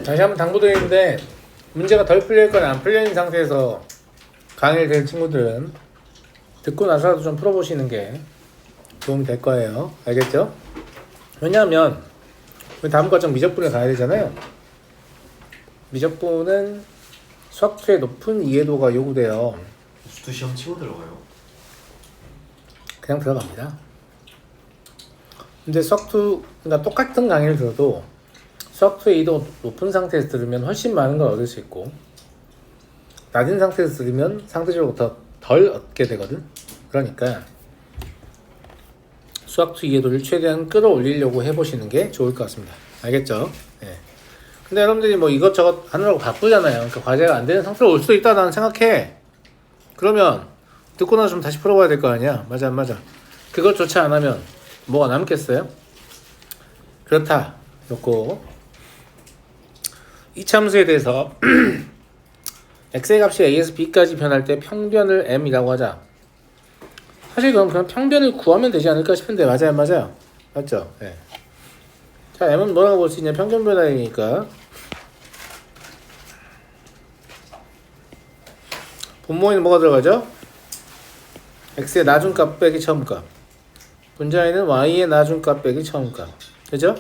다시 한번 당부드리는데 문제가 덜 풀려있거나 안 풀려있는 상태에서 강의를 들을 친구들은 듣고 나서라도 좀 풀어보시는 게 도움이 될 거예요. 알겠죠? 왜냐하면 우리 다음 과정 미적분을 가야 되잖아요. 미적분은 수학2의 높은 이해도가 요구돼요. 수투 시험 치고 들어가요? 그냥 들어갑니다. 근데 수학2, 그러니까 똑같은 강의를 들어도 수학2의 이해도 높은 상태에서 들으면 훨씬 많은 걸 얻을 수 있고 낮은 상태에서 들으면 상대적으로 더 덜 얻게 되거든. 그러니까 수학2 이해도를 최대한 끌어올리려고 해보시는 게 좋을 것 같습니다. 알겠죠? 네. 근데 여러분들이 뭐 이것저것 하느라고 바쁘잖아요. 그러니까 과제가 안 되는 상태로 올 수도 있다 나는 생각해. 그러면 듣고 나서 좀 다시 풀어봐야 될 거 아니야. 맞아 안 맞아? 그것조차 안 하면 뭐가 남겠어요? 그렇다. 그렇고 이 참수에 대해서 x의 값이 a에서 b까지 변할 때 평변을 m이라고 하자. 사실 그럼 평변을 구하면 되지 않을까 싶은데 맞아요 안 맞아요? 맞죠? 네. 자 m은 뭐라고 볼 수 있냐? 평균 변화이니까 분모에는 뭐가 들어가죠? x의 나중값 빼기 처음값, 분자에는 y의 나중값 빼기 처음값. 그죠?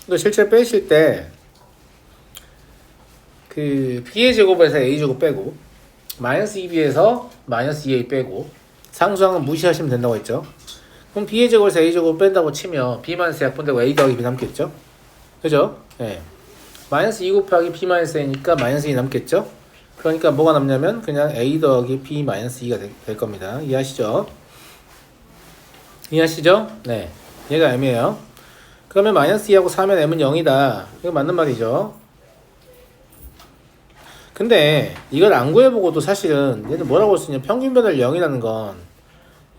이거 실제 빼실 때 그 b의 제곱에서 a 제곱 빼고 마이너스 2b에서 마이너스 2a 빼고 상수항은 무시하시면 된다고 했죠. 그럼 b의 제곱에서 a 제곱 뺀다고 치면 b 마이너스 약분되고 a 더하기 b 남겠죠. 그죠? 예. 마이너스 2 곱하기 b 마이너스 a니까 마이너스 2 남겠죠. 그러니까 뭐가 남냐면 그냥 a 더하기 b 마이너스 2가 될 겁니다. 이해하시죠? 이해하시죠? 네. 얘가 m이에요. 그러면 마이너스 2하고 4면 m은 0이다. 이거 맞는 말이죠. 근데 이걸 안 구해보고도 사실은 얘는 뭐라고 할 수 있냐? 평균 변화를 0이라는 건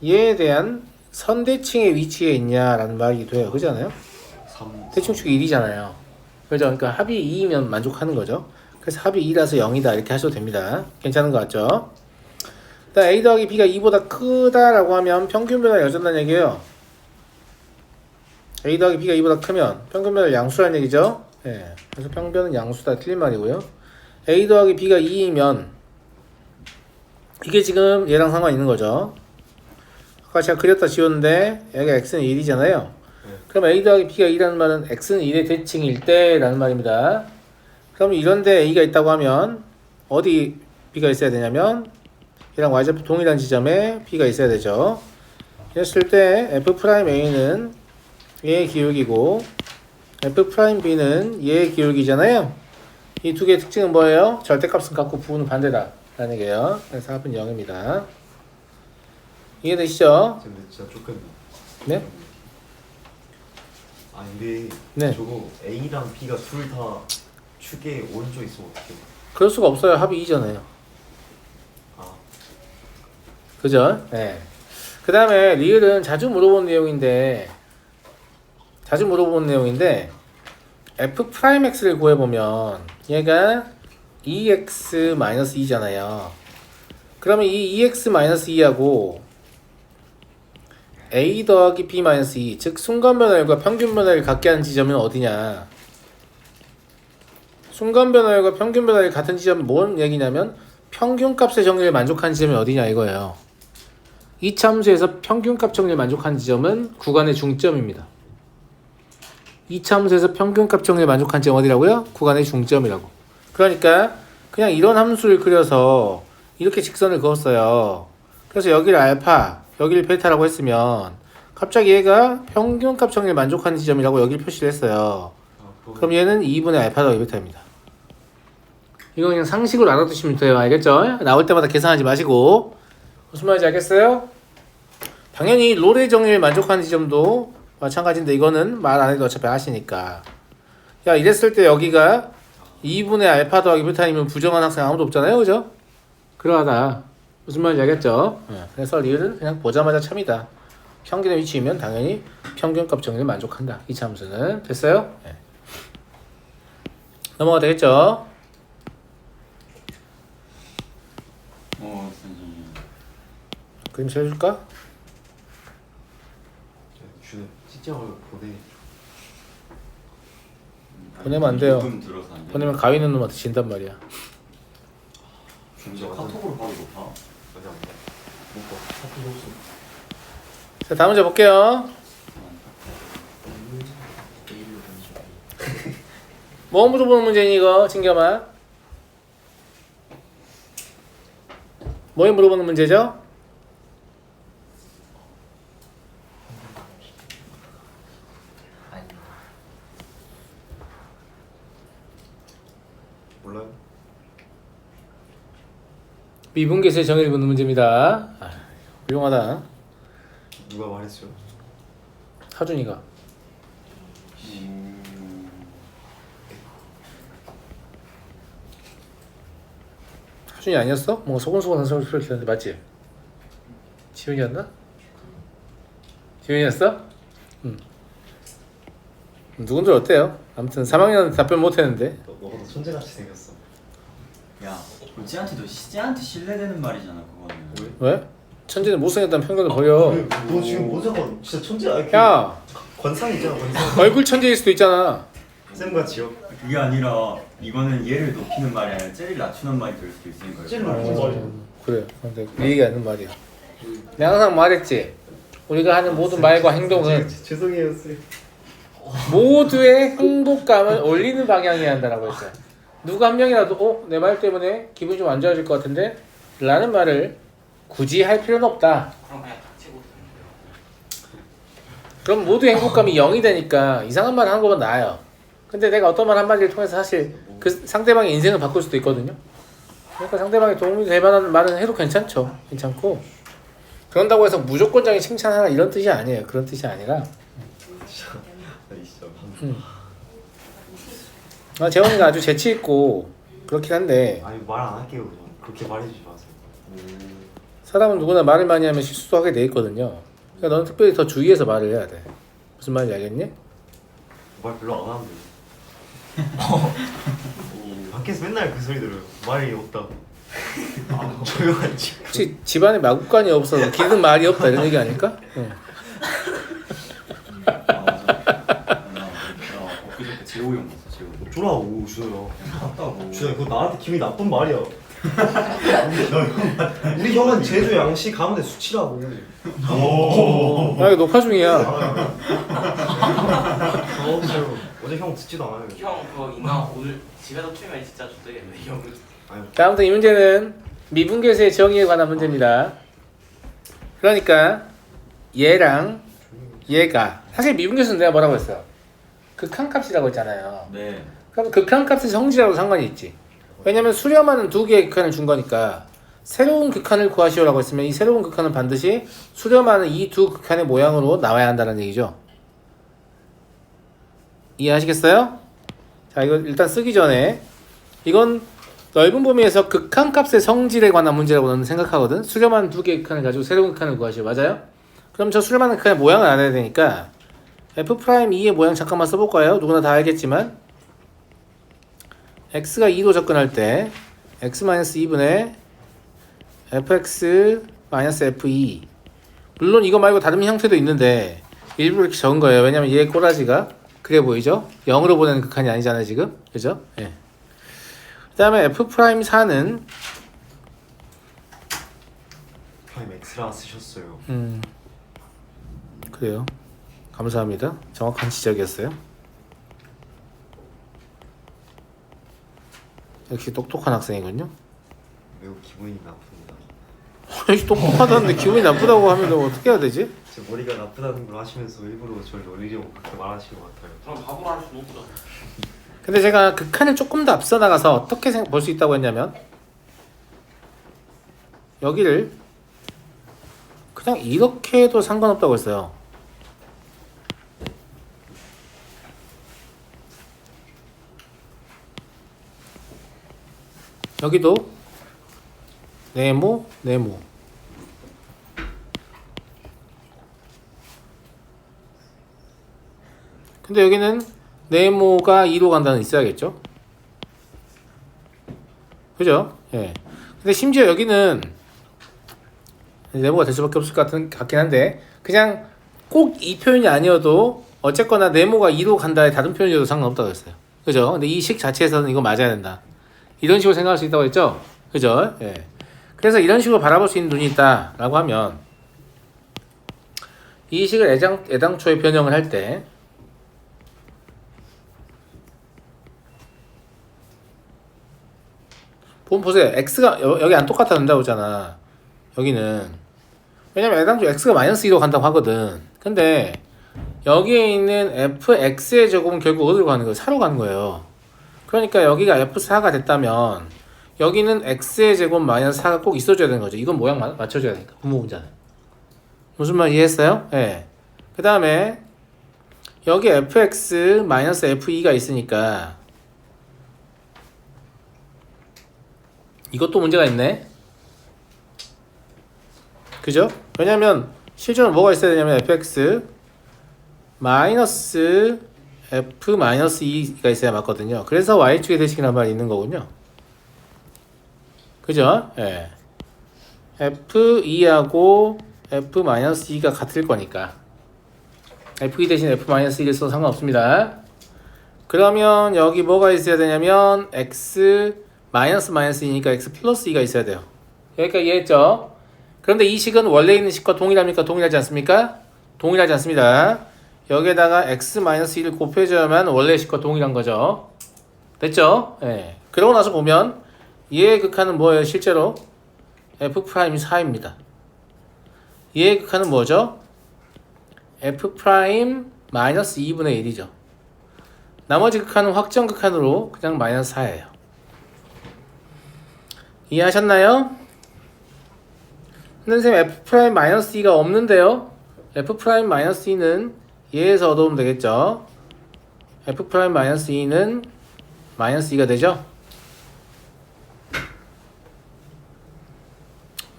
얘에 대한 선대칭의 위치에 있냐라는 말이기도 해요. 그렇지 않아요? 대칭축이 1이잖아요. 그죠? 그러니까 합이 2이면 만족하는 거죠. 그래서 합이 2라서 0이다 이렇게 하셔도 됩니다. 괜찮은 거 같죠? 일단 a 더하기 b가 2보다 크다라고 하면 평균 변화를 여전한 얘기예요. a 더하기 b가 2보다 크면 평균 변화를 양수라는 얘기죠. 예. 그래서 평변은 양수다 틀린 말이고요. a 더하기 b가 2이면 이게 지금 얘랑 상관 있는 거죠. 아까 제가 그렸다 지웠는데 여기가 x는 1이잖아요. 그럼 a 더하기 b가 2라는 말은 x는 1의 대칭일 때 라는 말입니다. 그럼 이런데 a가 있다고 하면 어디 b가 있어야 되냐면 얘랑 y좌표 동일한 지점에 b가 있어야 되죠. 이랬을 때 f'a는 얘의 기울기고 f'b는 얘의 기울기잖아요. 이 두 개의 특징은 뭐예요? 절대값은 같고 부호는 반대다 라는 얘기예요. 그래서 합은 0입니다. 이해되시죠? 근데 진짜 조금. 네? 아 근데 네. 저거 A랑 B가 둘 다 축에 오른쪽에 있으면 어떡해? 그럴 수가 없어요. 합이 2잖아요. 아 그죠? 네. 그 다음에 리을은 자주 물어보는 내용인데 f'x를 구해보면 얘가 2x-2잖아요. 그러면 이 2x-2하고 a 더하기 b-2 즉 순간변화율과 평균변화율을 갖게 하는 지점은 어디냐? 순간변화율과 평균변화율이 같은 지점은 뭔 얘기냐면 평균값의 정리를 만족하는 지점이 어디냐 이거예요. 이 참수에서 평균값 정리를 만족하는 지점은 구간의 중점입니다. 이 참수에서 평균값 정리를 만족한 지점 어디라고요? 구간의 중점이라고. 그러니까 그냥 이런 함수를 그려서 이렇게 직선을 그었어요. 그래서 여기를 알파, 여기를 베타라고 했으면 갑자기 얘가 평균값 정리를 만족하는 지점이라고 여기를 표시를 했어요. 그럼 얘는 2분의 알파 더하기 베타입니다. 이거 그냥 상식으로 알아두시면 돼요. 알겠죠? 나올 때마다 계산하지 마시고. 무슨 말인지 알겠어요? 당연히 롤의 정리를 만족하는 지점도 마찬가지인데 이거는 말 안 해도 어차피 아시니까. 야 이랬을 때 여기가 2분의 알파 더하기 베타이면 부정한 학생 아무도 없잖아요. 그죠? 그러하다. 무슨 말인지 알겠죠? 그래서 리을은 그냥 보자마자 참이다. 평균의 위치이면 당연히 평균값 정리를 만족한다. 이 참수는. 됐어요? 네. 넘어가 되겠죠? 선생님. 그림 세워줄까? 주는 시점을 보내. 보내면 안 돼요. 조금 들어서 안 돼. 보내면 가위 있는 놈한테 진단 말이야. 진짜 카톡으로 바로 높아. 맞아. 못봐 카톡 없어. 자, 다음 문제 볼게요. 뭐 물어보는 문제니 이거 진겸아? 뭐에 물어보는 문제죠? 몰라요? 미분계수의 정의를 묻는 문제입니다. 아, 훌륭하다. 누가 말했죠? 하준이가. 하준이 아니었어? 뭔가 소곤소곤한 소리 들었는데 맞지? 지훈이었나? 지훈이었어? 응. 누군들 어때요? 아무튼 3학년 답변 못했는데. 너가 더 천재같이 생겼어. 야, 쟤한테도 쟤한테 신뢰되는 말이잖아 그거는. 왜? 천재는 못생겼다는 편견을 버려. 그래, 너 지금 모자가 진짜 천재야. 야, 관상 있잖아 관상. 얼굴 천재일 수도 있잖아. 쌤같이요. 그게 아니라 이거는 얘를 높이는 말이 아니라 쟤를 낮추는 말이 될 수도 있으니까. 쟤를 낮추는 말이야. 그래. 근데 네 얘기 하는 말이야. 내가 항상 말했지. 우리가 하는 모든 말과 행동은 죄송해요 쌤. 모두의 행복감을 올리는 방향이어야 한다라고 했어요. 누가 한 명이라도 내 말 때문에 기분이 좀 안 좋아질 것 같은데 라는 말을 굳이 할 필요는 없다. 그럼 그냥 닥치고 그럼 모두의 행복감이 0이 되니까 이상한 말 하는 것보다 나아요. 근데 내가 어떤 말 한마디를 통해서 사실 그 상대방의 인생을 바꿀 수도 있거든요. 그러니까 상대방이 도움이 될 만한 말은 해도 괜찮죠. 괜찮고 그런다고 해서 무조건적인 칭찬하라 이런 뜻이 아니에요. 그런 뜻이 아니라 진짜. 재원이가 아주 재치있고 그렇긴 한데 아니 말 안 할게요. 그냥. 그렇게 말해주지 마세요. 사람은 누구나 말을 많이 하면 실수도 하게 돼 있거든요. 그러니까 너는 특별히 더 주의해서 말을 해야 돼. 무슨 말인지 알겠니? 말 별로 안 하는데. 밖에서 맨날 그 소리 들어요. 말이 없다. 조용하지. 혹시 집안에 마구간이 없어서 기든 말이 없다 이런 얘기 아닐까? 응. 아 맞아. 나 엊그저께 재호 형 봤어 재호. 쫄아오 주호야. 봤다고. 주호야 그거 나한테 기분이 나쁜 말이야. 우리 형은 제주 양씨 가운데 수치라고. 아 이거 녹화 중이야. 어제 형 듣지도 않아요. 형 그거 인강 오늘 집에서 틀면 진짜 좋대겠네 형. 자, 아무튼 이 문제는 미분계수의 정의에 관한 문제입니다. 그러니까 얘랑 얘가 사실 미분계수는 내가 뭐라고 했어요? 극한값이라고 했잖아요. 네. 그럼 극한값의 성질하고 상관이 있지. 왜냐면 수렴하는 두 개의 극한을 준 거니까 새로운 극한을 구하시오라고 했으면 이 새로운 극한은 반드시 수렴하는 이 두 극한의 모양으로 나와야 한다는 얘기죠. 이해하시겠어요? 자, 이거 일단 쓰기 전에 이건 넓은 범위에서 극한값의 성질에 관한 문제라고 나는 생각하거든. 수렴하는 두 개의 극한을 가지고 새로운 극한을 구하시오. 맞아요? 그럼 저 수렴하는 극한의 모양을 알아야 되니까 F'2의 모양 잠깐만 써볼까요? 누구나 다 알겠지만 x가 2로 접근할 때 x-2분의 fx-f2 물론 이거 말고 다른 형태도 있는데 일부러 이렇게 적은 거예요. 왜냐면 얘의 꼬라지가 그래 보이죠? 0으로 보내는 극한이 아니잖아요 지금. 그죠? 예. 그 다음에 f'4는 프라임 X라 쓰셨어요. 그래요. 감사합니다. 정확한 지적이었어요. 역시 똑똑한 학생이군요. 매우 기분이 나쁩니다. 똑똑하다는데 기분이 나쁘다고 하면 어떻게 해야 되지? 제 머리가 나쁘다는 걸 하시면서 일부러 저를 놀리려고 그렇게 말하시는 것 같아요. 그럼 바보로 할 수는 없잖아. 근데 제가 극한을 조금 더 앞서 나가서 어떻게 볼 수 있다고 했냐면 여기를 그냥 이렇게 해도 상관없다고 했어요. 여기도 네모 네모 근데 여기는 네모가 2로 간다는 있어야겠죠? 그죠? 예. 근데 심지어 여기는 네모가 될 수밖에 없을 것 같긴 한데 그냥 꼭 이 표현이 아니어도 어쨌거나 네모가 2로 간다의 다른 표현이어도 상관없다고 했어요. 그죠? 근데 이 식 자체에서는 이거 맞아야 된다. 이런 식으로 생각할 수 있다고 했죠? 그죠? 예. 그래서 이런 식으로 바라볼 수 있는 눈이 있다라고 하면 이 식을 애당초에 변형을 할 때 보세요. x가 여기 안 똑같아 된다고 했잖아. 여기는 왜냐면 애당초 x가 마이너스 2로 간다고 하거든. 근데 여기에 있는 fx의 제곱은 결국 어디로 가는 거예요? 4로 가는 거예요. 그러니까 여기가 f4가 됐다면 여기는 x의 제곱 마이너스 4가 꼭 있어줘야 되는 거죠. 이건 모양 맞춰줘야 되니까. 분모분자는. 무슨 말 이해했어요? 예. 네. 그 다음에 여기 fx 마이너스 f2가 있으니까 이것도 문제가 있네. 그죠? 왜냐면 실제로 뭐가 있어야 되냐면 fx 마이너스 f 마이너스 2가 있어야 맞거든요. 그래서 y축의 대식이란 말이 있는 거군요. 그죠? 예. f2하고 f 마이너스 2가 같을 거니까 f2 대신 f 마이너스 1을 써도 상관없습니다. 그러면 여기 뭐가 있어야 되냐면 x 마이너스 2니까 x 플러스 2가 있어야 돼요. 여기까지 이해했죠? 그런데 이 식은 원래 있는 식과 동일합니까? 동일하지 않습니까? 동일하지 않습니다. 여기에다가 x 마이너스 1을 곱해줘야만 원래 식과 동일한 거죠. 됐죠? 예. 그러고 나서 보면 얘의 극한은 뭐예요? 실제로 f 프라임이 4입니다. 얘의 극한은 뭐죠? f 프라임 마이너스 2분의 1이죠. 나머지 극한은 확정 극한으로 그냥 마이너스 4예요. 이해하셨나요? 선생님 f 프라임 마이너스 2가 없는데요. f 프라임 마이너스 2는 얘에서 얻어오면 되겠죠. f 프라임 마이너스 2는 마이너스 2가 되죠.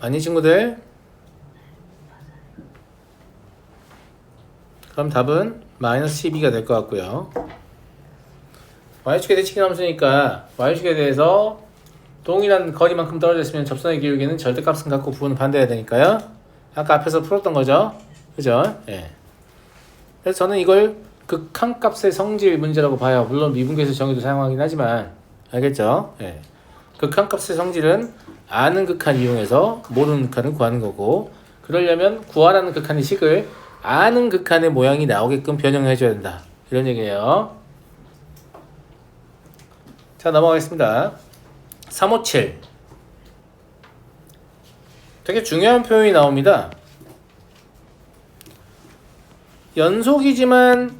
아니 친구들? 그럼 답은 마이너스 12가 될 것 같고요. y축의 대칭 함수니까 y축에 대해서 동일한 거리만큼 떨어져 있으면 접선의 기울기는 절대값은 갖고 부분은 반대해야 되니까요. 아까 앞에서 풀었던 거죠. 그죠? 예. 그래서 저는 이걸 극한값의 성질 문제라고 봐요. 물론 미분계수 정의도 사용하긴 하지만 알겠죠? 예. 극한값의 성질은 아는 극한 이용해서 모르는 극한을 구하는 거고, 그러려면 구하라는 극한의 식을 아는 극한의 모양이 나오게끔 변형해 줘야 된다. 이런 얘기예요. 자, 넘어가겠습니다. 357. 되게 중요한 표현이 나옵니다. 연속이지만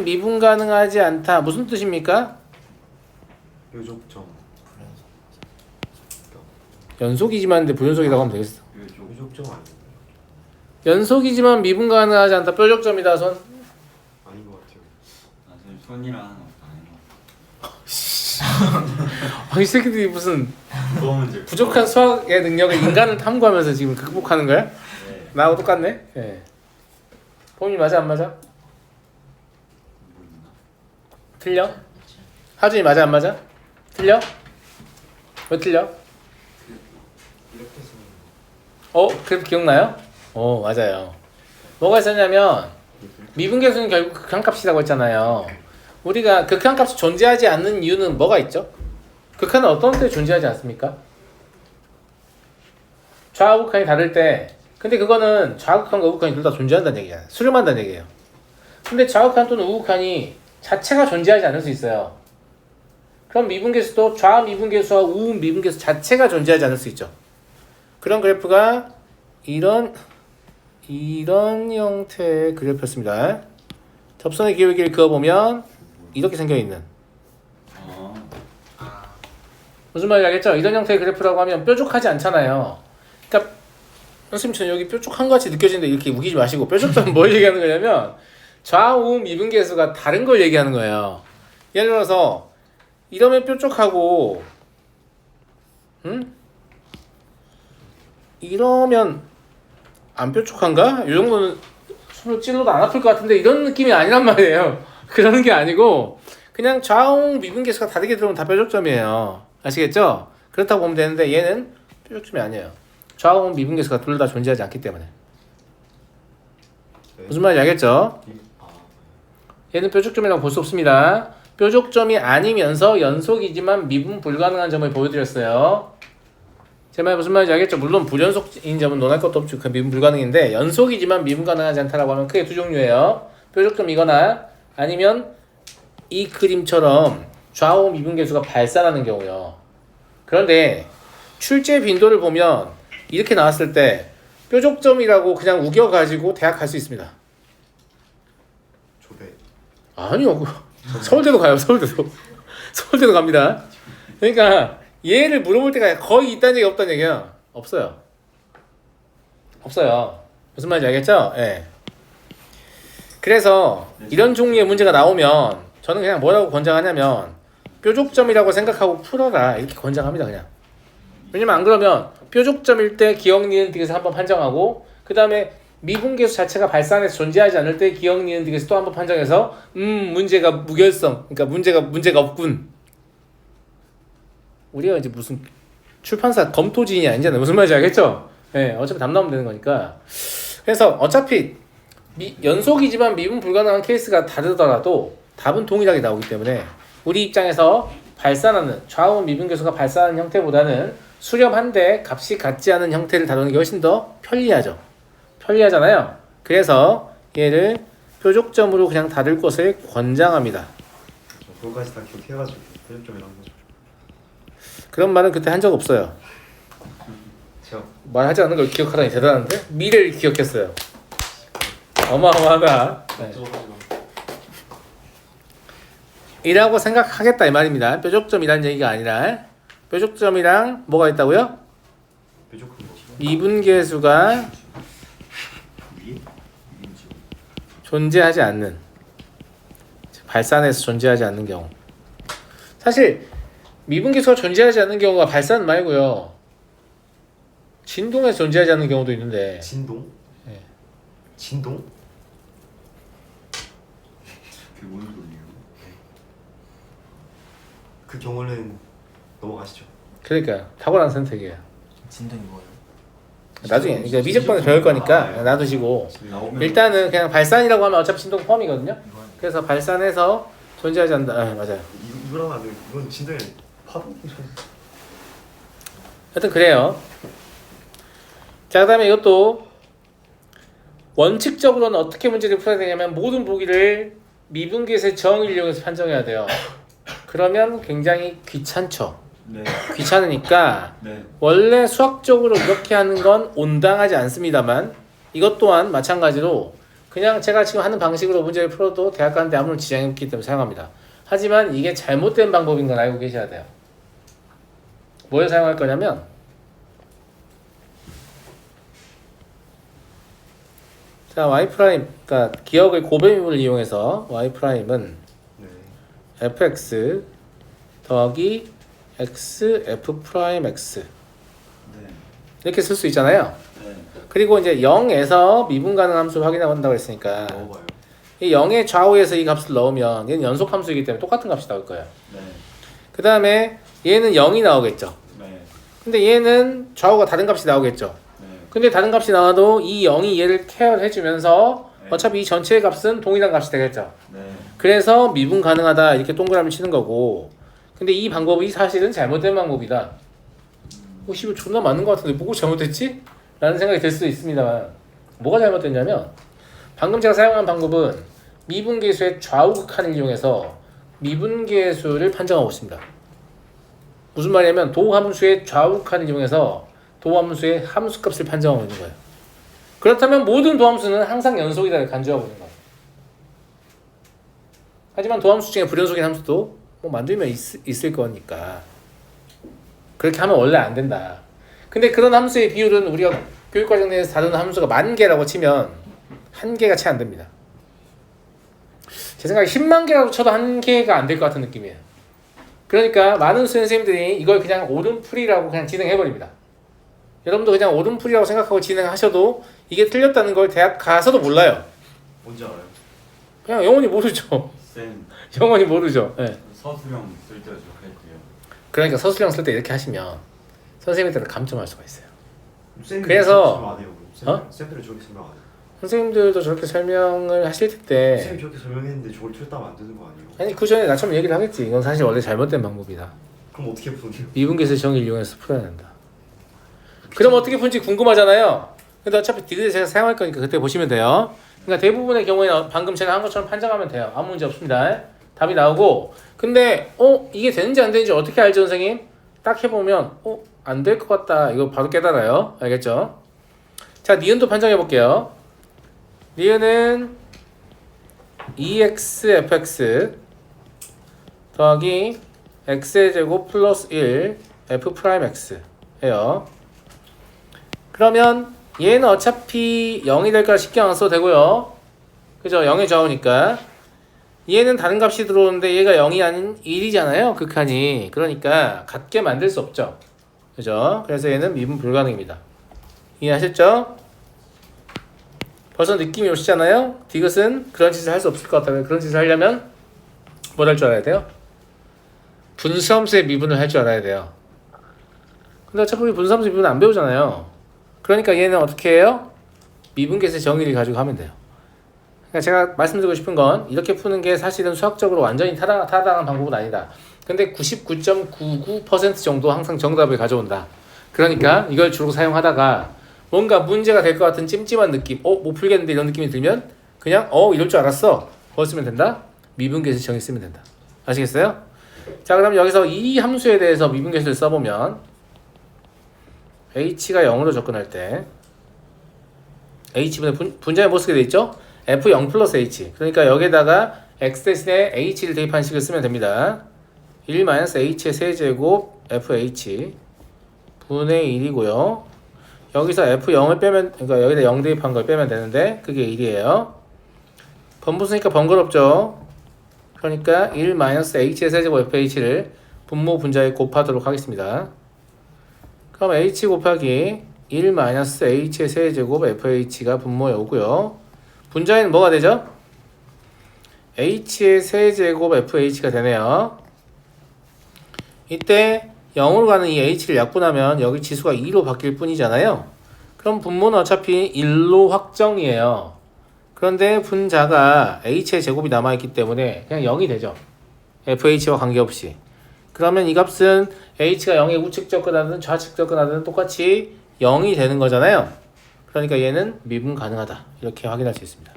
미분 가능하지 않다. 무슨 뜻입니까? 요족점. 연속이지만인데 불연속이라고 하면 되겠어. 요족점 아니에요? 연속이지만 미분 가능하지 않다. 뾰족점이다. 손. 아닌 것 같아요. 아, 선생님 손이랑 아닌 것 이 새끼들이 무슨 그거 문제. 부족한 수학의 능력을 인간을 탐구하면서 지금 극복하는 거야? 네. 나하고 똑같네. 예. 폼이 맞아 안 맞아? 틀려? 하준이 맞아 안 맞아? 틀려? 왜 틀려? 그래도 기억나요? 맞아요. 뭐가 있었냐면 미분계수는 결국 극한값이라고 했잖아요. 우리가 극한값이 존재하지 않는 이유는 뭐가 있죠? 극한은 어떤 때 존재하지 않습니까? 좌우극한이 다를 때. 근데 그거는 좌우극한과 우극한이 둘 다 존재한다는 얘기야. 수렴한다는 얘기예요. 근데 좌우극한 또는 우극한이 자체가 존재하지 않을 수 있어요. 그럼 미분계수도 좌미분계수와 우미분계수 자체가 존재하지 않을 수 있죠. 그런 그래프가 이런 형태의 그래프였습니다. 접선의 기울기를 그어보면 이렇게 생겨있는. 무슨 말인지 알겠죠? 이런 형태의 그래프라고 하면 뾰족하지 않잖아요. 그러니까 선생님 저는 여기 뾰족한 것 같이 느껴지는데 이렇게 우기지 마시고, 뾰족점은 뭘 얘기하는 거냐면 좌우 미분계수가 다른 걸 얘기하는 거예요. 예를 들어서 이러면 뾰족하고 이러면 안 뾰족한가? 이 정도는 손으로 찔러도 안 아플 것 같은데 이런 느낌이 아니란 말이에요. 그러는 게 아니고 그냥 좌우 미분계수가 다르게 들어오면 다 뾰족점이에요. 아시겠죠? 그렇다고 보면 되는데 얘는 뾰족점이 아니에요. 좌우 미분계수가 둘 다 존재하지 않기 때문에. 무슨 말인지 알겠죠? 얘는 뾰족점이라고 볼 수 없습니다. 뾰족점이 아니면서 연속이지만 미분 불가능한 점을 보여드렸어요. 제 말 무슨 말인지 알겠죠? 물론 불연속인 점은 논할 것도 없죠. 그 미분 불가능인데 연속이지만 미분 가능하지 않다라고 하면 크게 두 종류예요. 뾰족점이거나 아니면 이 그림처럼 좌우 미분계수가 발산하는 경우요. 그런데 출제 빈도를 보면 이렇게 나왔을 때 뾰족점이라고 그냥 우겨가지고 대학 갈 수 있습니다. 조배. 아니요. 서울대도 가요. 서울대도 갑니다. 그러니까 얘를 물어볼 때가 거의 있다는 얘기 없다는 얘기야. 없어요. 무슨 말인지 알겠죠? 예. 그래서 이런 종류의 문제가 나오면 저는 그냥 뭐라고 권장하냐면 뾰족점이라고 생각하고 풀어라 이렇게 권장합니다. 그냥. 왜냐면 안 그러면 뾰족점일 때 기억 니은 딕에서 한번 판정하고 그 다음에 미분계수 자체가 발산해서 존재하지 않을 때 기억 니은 딕에서 또 한번 판정해서 문제가 무결성 그러니까 문제가 없군. 우리가 이제 무슨 출판사 검토진이 아니잖아요. 무슨 말인지 알겠죠? 예, 어차피 답 나오면 되는 거니까. 그래서 어차피 연속이지만 미분 불가능한 케이스가 다르더라도 답은 동일하게 나오기 때문에 우리 입장에서 발산하는 좌우 미분계수가 발산하는 형태보다는 수렴한데 값이 같지 않은 형태를 다루는 게 훨씬 더 편리하잖아요. 그래서 얘를 뾰족점으로 그냥 다룰 것을 권장합니다. 그거까지 다 기억해가지고 표준점이라는 거죠. 그런 말은 그때 한 적 없어요. 제가 말하지 않는 걸 기억하다니 대단한데? 미래를 기억했어요. 어마어마하다. 네. 이라고 생각하겠다 이 말입니다. 뾰족점이라는 얘기가 아니라 뾰족점이랑 뭐가 있다고요? 뾰족한 거. 미분계수가 존재하지 않는 발산해서 존재하지 않는 경우. 사실 미분계수가 존재하지 않는 경우가 발산 말고요. 진동에서 존재하지 않는 경우도 있는데. 진동? 네. 진동? 그게 뭔 소리예요? 그 경우는 넘어가시죠. 그러니까 탁월한 선택이에요. 진동이 뭐예요? 나중에 그러니까 미적분에서 배울 거니까 놔두시고 나오면 일단은 그냥 발산이라고 하면 어차피 진동 포함이거든요. 그래서 발산해서 존재하지 않는다. 아, 맞아요. 이거랑 안 돼. 이건 진동이 파동. 하여튼 그래요. 자, 그다음에 이것도 원칙적으로는 어떻게 문제를 풀어야 되냐면 모든 보기를 미분계수의 정의를 이용해서 판정해야 돼요. 그러면 굉장히 귀찮죠. 네. 귀찮으니까 네. 원래 수학적으로 이렇게 하는 건 온당하지 않습니다만 이것 또한 마찬가지로 그냥 제가 지금 하는 방식으로 문제를 풀어도 대학 가는데 아무런 지장이 없기 때문에 사용합니다. 하지만 이게 잘못된 방법인 건 알고 계셔야 돼요. 뭘 사용할 거냐면 자 y 프라임 그러니까 기억의 고배미분을 이용해서 y 프라임은 네. fx 더하기 x f 프라임 x 네. 이렇게 쓸 수 있잖아요. 네. 그리고 이제 0에서 미분 가능 함수 확인한다고 했으니까 넣어봐요. 이 0의 좌우에서 이 값을 넣으면 얘는 연속 함수이기 때문에 똑같은 값이 나올 거예요. 네. 그 다음에 얘는 0이 나오겠죠. 네. 근데 얘는 좌우가 다른 값이 나오겠죠. 네. 근데 다른 값이 나와도 이 0이 얘를 케어해주면서 네. 어차피 이 전체의 값은 동일한 값이 되겠죠. 네. 그래서 미분 가능하다 이렇게 동그라미 치는 거고 근데 이 방법이 사실은 잘못된 방법이다. 씨발 존나 맞는 것 같은데 뭐가 잘못됐지? 라는 생각이 들 수도 있습니다만 뭐가 잘못됐냐면 방금 제가 사용한 방법은 미분계수의 좌우 극한을 이용해서 미분계수를 판정하고 있습니다. 무슨 말이냐면 도함수의 좌우 극한을 이용해서 도함수의 함수값을 판정하고 있는 거예요. 그렇다면 모든 도함수는 항상 연속이다 간주하고 있는 거예요. 하지만 도함수 중에 불연속인 함수도 뭐 만들면 있을 거니까 그렇게 하면 원래 안 된다. 근데 그런 함수의 비율은 우리가 교육과정 내에서 다루는 함수가 10,000개라고 치면 1개가 채 안 됩니다. 제 생각에 10만 개라고 쳐도 1개가 안 될 것 같은 느낌이에요. 그러니까 많은 선생님들이 이걸 그냥 오름풀이라고 그냥 진행해버립니다. 여러분도 그냥 오름풀이라고 생각하고 진행하셔도 이게 틀렸다는 걸 대학 가서도 몰라요. 뭔지 알아요? 그냥 영원히 모르죠. 쌤 영원히 모르죠. 네. 서술형 쓸 때 저렇게 할게요. 그러니까 서술형 쓸 때 이렇게 하시면 선생님들은 감점할 수가 있어요. 쌤이 그래서- 설명 안 해요. 어? 쌤들은 저렇게 설명 안 해요. 선생님들도 저렇게 설명을 하실 텐데 선생님 저렇게 설명했는데 저걸 틀다면 안 되는 거 아니에요? 아니 그 전에 나처럼 얘기를 하겠지. 이건 사실 원래 잘못된 방법이다. 그럼 어떻게 푸는데요? 미분계수 정의를 이용해서 풀어야 된다. 그럼 어떻게 푼지 궁금하잖아요. 근데 어차피 디귿에 제가 사용할 거니까 그때 보시면 돼요. 그러니까 대부분의 경우에는 방금 제가 한 것처럼 판정하면 돼요. 아무 문제 없습니다. 답이 나오고 근데 이게 되는지 안 되는지 어떻게 알죠 선생님? 딱 해보면 안 될 것 같다. 이거 바로 깨달아요. 알겠죠? 자 니은도 판정해 볼게요. 니은은 2xfx 더하기 x의 제곱 플러스 1 f'x 해요. 그러면 얘는 어차피 0이 될 거라 신경 안 써도 되고요. 그죠? 0의 좌우니까. 얘는 다른 값이 들어오는데 얘가 0이 아닌 1이잖아요. 극한이. 그러니까 같게 만들 수 없죠. 그죠? 그래서 얘는 미분 불가능입니다. 이해하셨죠? 벌써 느낌이 오시잖아요? 디귿은 그런 짓을 할 수 없을 것 같아요. 그런 짓을 하려면 뭘 할 줄 알아야 돼요? 분수함수의 미분을 할 줄 알아야 돼요. 근데 어차피 우리 분수함수 미분 안 배우잖아요. 그러니까 얘는 어떻게 해요? 미분계수의 정의를 가지고 하면 돼요. 그러니까 제가 말씀드리고 싶은 건 이렇게 푸는 게 사실은 수학적으로 완전히 타당한 방법은 아니다. 근데 99.99% 정도 항상 정답을 가져온다. 그러니까 이걸 주로 사용하다가 뭔가 문제가 될 것 같은 찜찜한 느낌, 못 풀겠는데 이런 느낌이 들면 그냥 이럴 줄 알았어. 그거 쓰면 된다. 미분계수 정의 쓰면 된다. 아시겠어요? 자 그럼 여기서 이 함수에 대해서 미분계수를 써보면 h가 0으로 접근할 때 h분의 분자에 뭐 쓰게 돼 있죠? f0 플러스 h. 그러니까 여기에다가 x 대신에 h를 대입한 식을 쓰면 됩니다. 1 마이너스 h의 세제곱 fh 분의 1이고요. 여기서 f0을 빼면, 그러니까 여기다 0 대입한 걸 빼면 되는데 그게 1이에요. 번분수니까 번거롭죠. 그러니까 1 마이너스 h의 세제곱 fh를 분모 분자에 곱하도록 하겠습니다. 그럼 h 곱하기 1 마이너스 h의 세제곱 fh가 분모에 오고요. 분자에는 뭐가 되죠? h의 세제곱 fh가 되네요. 이때 0으로 가는 이 h를 약분하면 여기 지수가 2로 바뀔 뿐이잖아요. 그럼 분모는 어차피 1로 확정이에요. 그런데 분자가 h의 제곱이 남아있기 때문에 그냥 0이 되죠. fh와 관계없이. 그러면 이 값은 h가 0의 우측 접근하든 좌측 접근하든 똑같이 0이 되는 거잖아요. 그러니까 얘는 미분 가능하다. 이렇게 확인할 수 있습니다.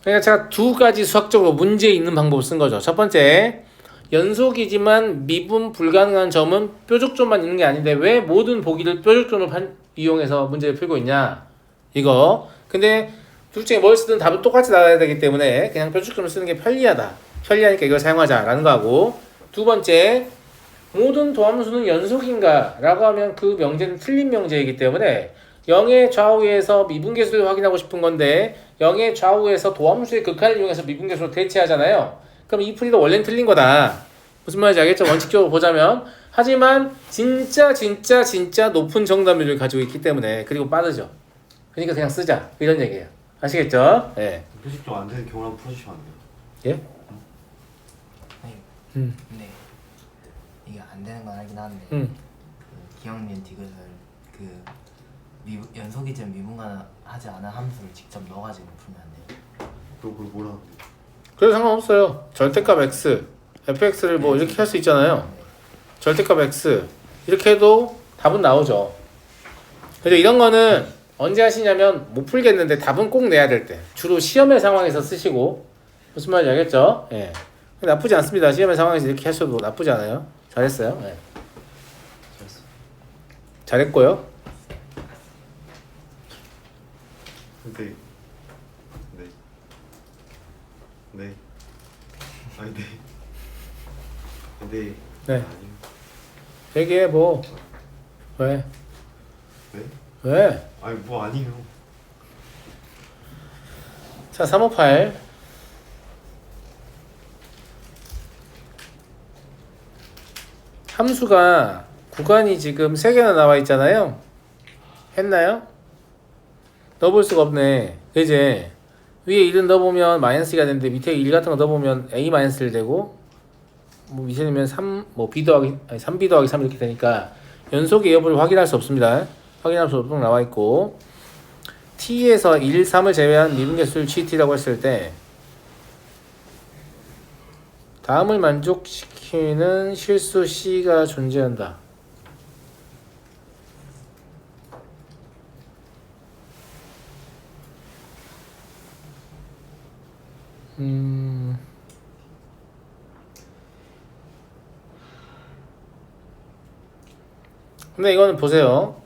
그러니까 제가 두 가지 수학적으로 문제 있는 방법을 쓴 거죠. 첫 번째, 연속이지만 미분 불가능한 점은 뾰족점만 있는 게 아닌데 왜 모든 보기를 뾰족점을 이용해서 문제를 풀고 있냐 이거. 근데 둘 중에 뭘 쓰든 답은 똑같이 나와야 되기 때문에 그냥 뾰족점을 쓰는 게 편리하다. 편리하니까 이걸 사용하자라는 거하고, 두 번째, 모든 도함수는 연속인가 라고 하면 그 명제는 틀린 명제이기 때문에 0의 좌우에서 미분계수를 확인하고 싶은 건데 0의 좌우에서 도함수의 극한을 이용해서 미분계수로 대체하잖아요. 그럼 이 풀이도 원래는 틀린 거다. 무슨 말인지 알겠죠? 원칙적으로 보자면. 하지만 진짜 높은 정답률을 가지고 있기 때문에, 그리고 빠르죠. 그러니까 그냥 쓰자 이런 얘기예요. 아시겠죠? 예. 표식도 안 되는 경우를 한번 풀어주시면 안 돼요? 예? 근데 이게 안 되는 건 아니긴 한데 그 기억님 디귿을 그 연속이든 미분가 하지 않은 함수를 직접 넣어가지고 풀면 안 돼요. 또 그걸 뭐라 하는데? 그래도 상관없어요. 절대값 x, fx를 뭐 이렇게 할 수 있잖아요. 절대값 x 이렇게 해도 답은 나오죠. 그래서 이런 거는 언제 하시냐면 못 풀겠는데 답은 꼭 내야 될 때, 주로 시험의 상황에서 쓰시고. 무슨 말인지 알겠죠? 예. 나쁘지 않습니다. 시험의 상황에서 이렇게 하셔도 나쁘지 않아요. 잘했어요. 예. 잘했고요. 근데 네. 아니 네. 근데 네. 아니요. 얘기해 뭐. 왜? 네? 왜? 아니 뭐 아니에요. 자, 358. 함수가 구간이 지금 3개나 나와 있잖아요. 했나요? 넣어볼 수가 없네. 이제 위에 1은 넣어보면 마이너스가 되는데 밑에 1 같은 거 넣어보면 a 마이너스를 되고, 뭐 밑에 넣으면 3, 뭐 b 더하기, 아니 3b 더하기 3 이렇게 되니까 연속의 여부를 확인할 수 없습니다. 확인할 수 없도록 나와 있고 t에서 1, 3을 제외한 미분계수를 GT라고 했을 때 다음을 만족시키는 실수 C가 존재한다. 근데 이거는 보세요.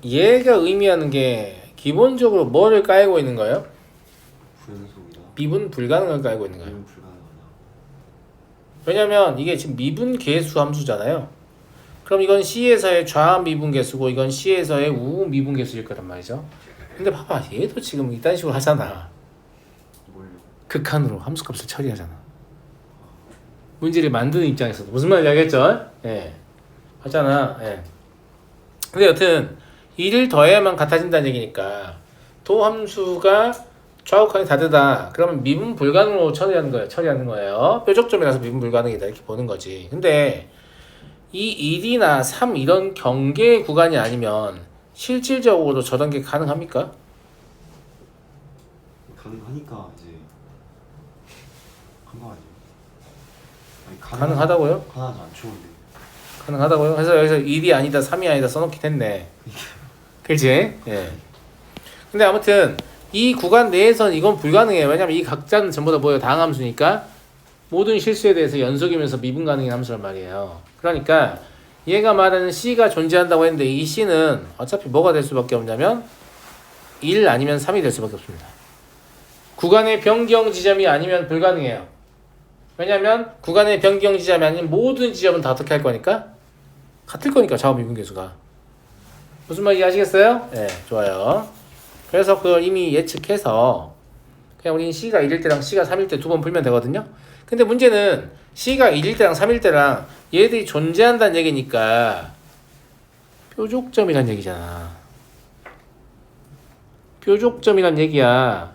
얘가 의미하는 게 기본적으로 뭐를 깔고 있는 거예요? 부연속이다. 미분 불가능을 깔고 있는 거예요. 미분 불가능하다. 왜냐면 이게 지금 미분계수 함수잖아요. 그럼 이건 C에서의 좌 미분계수고 이건 C에서의 우 미분계수일 거란 말이죠. 근데 봐봐, 얘도 지금 이딴 식으로 하잖아. 뭘요? 극한으로 함수값을 처리하잖아. 문제를 만드는 입장에서도 무슨 말인지 알겠죠? 예, 하잖아. 예. 근데 여튼 1을 더해야만 같아진다는 얘기니까 도 함수가 좌우칸이 다르다. 그러면 미분 불가능으로 처리하는 거예요. 뾰족점이라서 미분 불가능이다 이렇게 보는 거지. 근데 이 1이나 3 이런 경계 구간이 아니면 실질적으로 저런 게 가능합니까? 가능하니까 이제 한 거 아니에요? 아니, 가능하다고요? 가능하지 않죠 근데. 가능하다고요? 그래서 여기서 1이 아니다 3이 아니다 써놓긴 했네. 그렇지? 예. 근데 아무튼 이 구간 내에서는 이건 불가능해요. 왜냐면 이 각자는 전부 다 뭐예요? 다항함수니까 모든 실수에 대해서 연속이면서 미분 가능한 함수란 말이에요. 그러니까 얘가 말하는 C가 존재한다고 했는데 이 C는 어차피 뭐가 될 수밖에 없냐면 1 아니면 3이 될 수밖에 없습니다. 구간의 변경 지점이 아니면 불가능해요. 왜냐면 구간의 변경 지점이 아닌 모든 지점은 다 어떻게 할 거니까? 같을 거니까 좌우 미분계수가. 무슨 말인지 아시겠어요? 네, 좋아요. 그래서 그걸 이미 예측해서 그냥 우리는 C가 1일 때랑 C가 3일 때 두 번 풀면 되거든요. 근데 문제는 C가 1일 때랑 3일 때랑 얘들이 존재한다는 얘기니까 뾰족점이란 얘기잖아. 뾰족점이란 얘기야.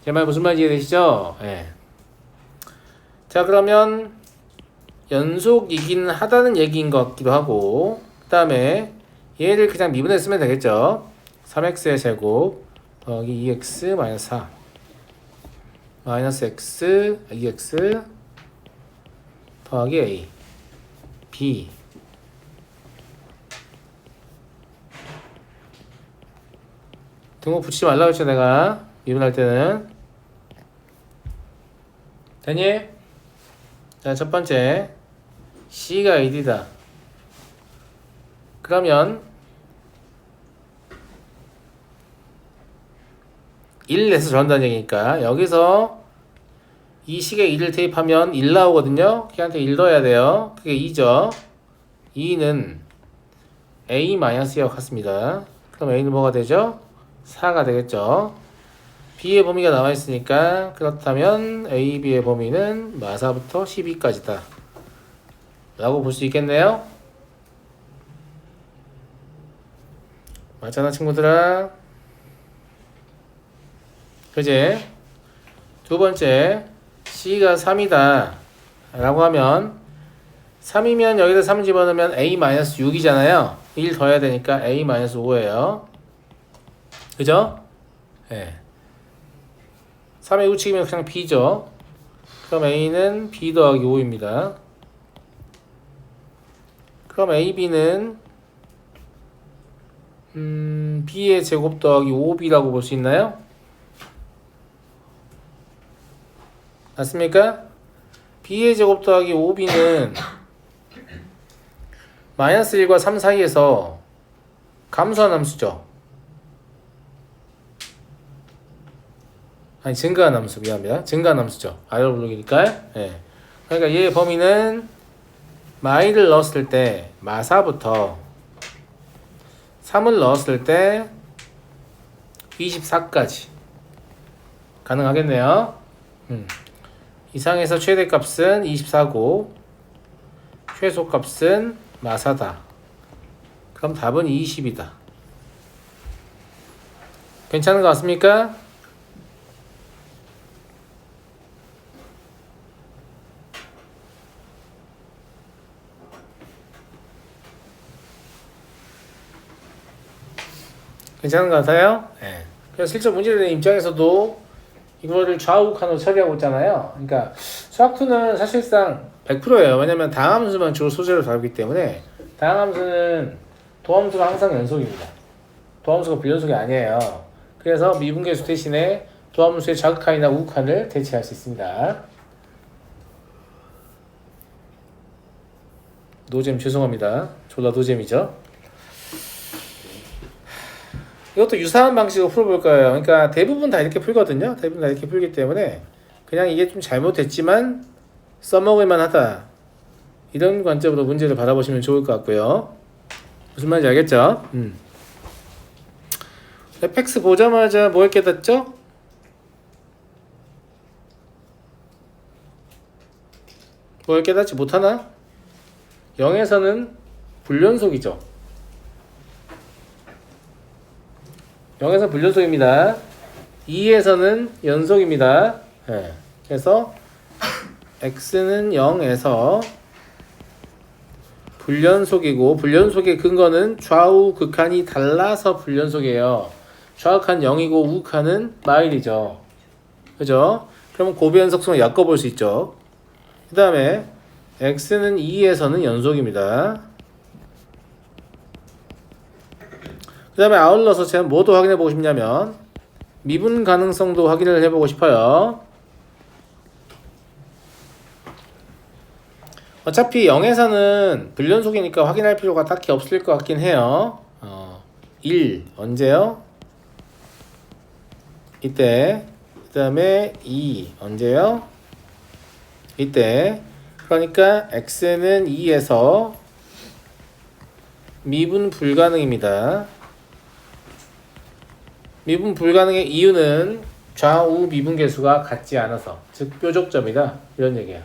제 말 무슨 말인지 이해되시죠? 예. 자, 그러면 연속이긴 하다는 얘기인 것 같기도 하고, 그 다음에 얘를 그냥 미분해 쓰면 되겠죠. 3x의 제곱 더하기 2x 마이너스 4 마이너스 x 2x 더하기 a b 등호 붙이지 말라고 했죠 내가 미분할 때는. 되니? 자, 첫 번째 C가 1이다. 그러면 1 내서 저런다는 얘기니까 여기서 이 식에 1을 대입하면 1 나오거든요. 걔한테 1 넣어야 돼요. 그게 2죠. 2는 A-와 같습니다. 그럼 A는 뭐가 되죠? 4가 되겠죠. B의 범위가 나와 있으니까 그렇다면 A, B의 범위는 마사부터 12까지다 라고 볼 수 있겠네요. 맞잖아 친구들아. 그지? 두 번째 C가 3이다 라고 하면 3이면 여기다 3 집어넣으면 A-6이잖아요 1 더해야 되니까 A-5예요 그죠? 예. 3의 우측이면 그냥 B죠. 그럼 A는 B 더하기 5입니다. 그럼 AB는 B의 제곱 더하기 5B라고 볼 수 있나요? 맞습니까? B의 제곱 더하기 5B는 마이너스 1과 3 사이에서 감소한 함수죠. 아니 증가한 함수 미안합니다. 증가한 함수죠. 아래로 부르기니까. 예. 그러니까 얘의 범위는 마이를 넣었을 때 마사부터 3을 넣었을 때 24까지 가능하겠네요. 이상에서 최대값은 24고 최소값은 마사다. 그럼 답은 20이다. 괜찮은 것 같습니까? 괜찮은 것 같아요? 네. 그래서 실제 문제를 내는 입장에서도 이거를 좌우칸으로 처리하고 있잖아요. 그러니까 수학2는 사실상 100%예요. 왜냐면 다항함수만 주로 소재로 다루기 때문에 다항함수는 도함수가 항상 연속입니다. 도함수가 불연속이 아니에요. 그래서 미분계수 대신에 도함수의 좌극한이나 우극한을 대체할 수 있습니다. 노잼 죄송합니다. 졸라 노잼이죠. 이것도 유사한 방식으로 풀어볼 거예요. 그러니까 대부분 다 이렇게 풀거든요. 대부분 다 이렇게 풀기 때문에 그냥 이게 좀 잘못됐지만 써먹을 만하다. 이런 관점으로 문제를 바라보시면 좋을 것 같고요. 무슨 말인지 알겠죠? fx 보자마자 뭘 깨닫죠? 뭘 깨닫지 못하나? 0에서는 불연속이죠. 0에서 불연속입니다. 2에서는 연속입니다. 네. 그래서 x는 0에서 불연속이고 불연속의 근거는 좌우 극한이 달라서 불연속이에요. 좌극한 0이고 우극한은 마일이죠. 그죠? 그러면 고비연속성을 엮어볼 수 있죠. 그 다음에 x는 2에서는 연속입니다. 그 다음에 아울러서 제가 뭐도 확인해 보고 싶냐면 미분 가능성도 확인을 해보고 싶어요. 어차피 0에서는 불연속이니까 확인할 필요가 딱히 없을 것 같긴 해요. 1 언제요? 이때. 그 다음에 2 언제요? 이때. 그러니까 x는 2에서 미분 불가능입니다. 미분 불가능의 이유는 좌우 미분계수가 같지 않아서, 즉 뾰족점이다, 이런 얘기예요.